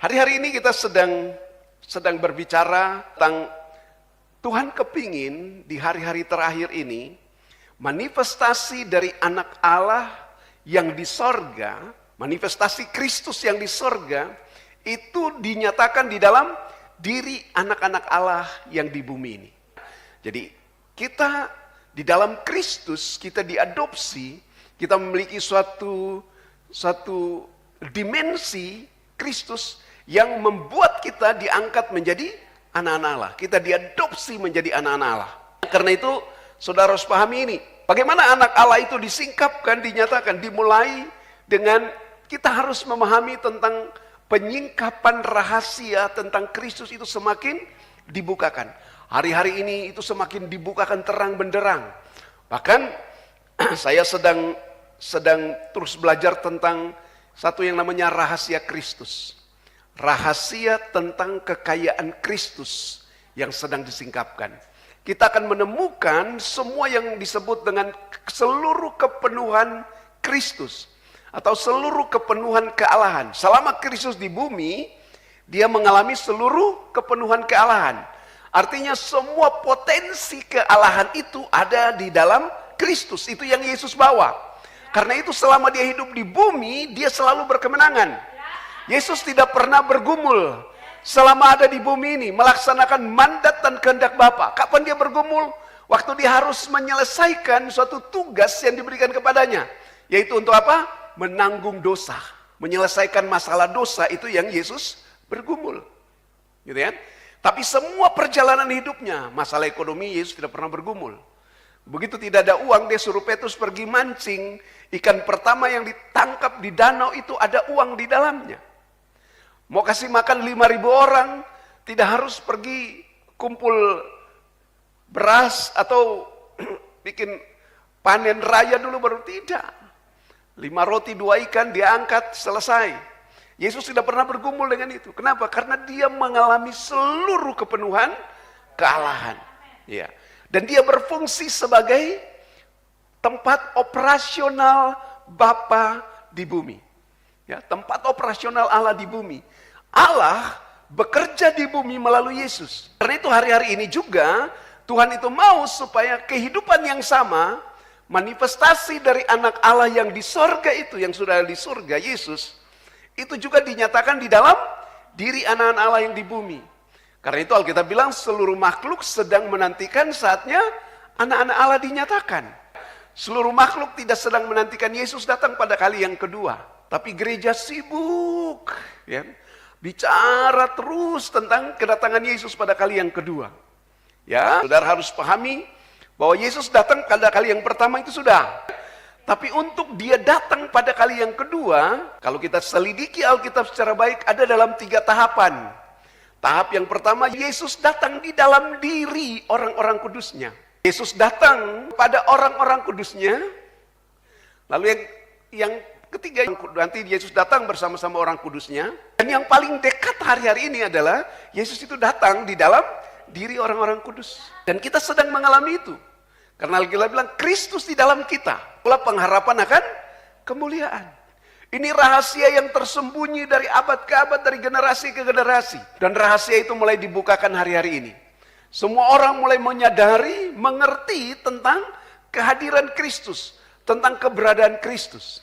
Hari-hari ini kita sedang berbicara tentang Tuhan kepingin di hari-hari terakhir ini manifestasi dari anak Allah yang di sorga, manifestasi Kristus yang di sorga itu dinyatakan di dalam diri anak-anak Allah yang di bumi ini. Jadi kita di dalam Kristus, kita diadopsi, kita memiliki suatu dimensi Kristus yang membuat kita diangkat menjadi anak-anak Allah. Kita diadopsi menjadi anak-anak Allah. Karena itu, saudara harus pahami ini. Bagaimana anak Allah itu disingkapkan, dinyatakan, dimulai dengan kita harus memahami tentang penyingkapan rahasia tentang Kristus itu semakin dibukakan. Hari-hari ini itu semakin dibukakan terang benderang. Bahkan saya sedang terus belajar tentang satu yang namanya rahasia Kristus. Rahasia tentang kekayaan Kristus yang sedang disingkapkan. Kita akan menemukan semua yang disebut dengan seluruh kepenuhan Kristus atau seluruh kepenuhan kealahan. Selama Kristus di bumi, dia mengalami seluruh kepenuhan kealahan. Artinya semua potensi kealahan itu ada di dalam Kristus. Itu yang Yesus bawa. Karena itu selama dia hidup di bumi, dia selalu berkemenangan. Yesus tidak pernah bergumul selama ada di bumi ini, melaksanakan mandat dan kehendak Bapa. Kapan dia bergumul? Waktu dia harus menyelesaikan suatu tugas yang diberikan kepadanya. Yaitu untuk apa? Menanggung dosa. Menyelesaikan masalah dosa, itu yang Yesus bergumul. Gitu kan? Tapi semua perjalanan hidupnya, masalah ekonomi, Yesus tidak pernah bergumul. Begitu tidak ada uang, dia suruh Petrus pergi mancing. Ikan pertama yang ditangkap di danau itu ada uang di dalamnya. Mau kasih makan 5.000 orang, tidak harus pergi kumpul beras atau bikin panen raya dulu baru, tidak. 5 roti 2 ikan dia angkat, selesai. Yesus tidak pernah bergumul dengan itu. Kenapa? Karena dia mengalami seluruh kepenuhan kealahan. Ya. Dan dia berfungsi sebagai tempat operasional Bapa di bumi. Ya, tempat operasional Allah di bumi. Allah bekerja di bumi melalui Yesus. Karena itu hari-hari ini juga Tuhan itu mau supaya kehidupan yang sama, manifestasi dari anak Allah yang di sorga itu, yang sudah di surga, Yesus, itu juga dinyatakan di dalam diri anak-anak Allah yang di bumi. Karena itu Alkitab bilang seluruh makhluk sedang menantikan saatnya anak-anak Allah dinyatakan. Seluruh makhluk tidak sedang menantikan Yesus datang pada kali yang kedua. Tapi gereja sibuk. Ya, bicara terus tentang kedatangan Yesus pada kali yang kedua. Ya, saudara harus pahami bahwa Yesus datang pada kali yang pertama itu sudah. Tapi untuk dia datang pada kali yang kedua, kalau kita selidiki Alkitab secara baik, ada dalam 3 tahapan. Tahap yang pertama, Yesus datang di dalam diri orang-orang kudusnya. Yesus datang pada orang-orang kudusnya. Lalu yang ketiga, nanti Yesus datang bersama-sama orang kudusnya. Dan yang paling dekat hari-hari ini adalah Yesus itu datang di dalam diri orang-orang kudus. Dan kita sedang mengalami itu. Karena Alkitab bilang Kristus di dalam kita. Itulah pengharapan akan kemuliaan. Ini rahasia yang tersembunyi dari abad ke abad, dari generasi ke generasi. Dan rahasia itu mulai dibukakan hari-hari ini. Semua orang mulai menyadari, mengerti tentang kehadiran Kristus, tentang keberadaan Kristus.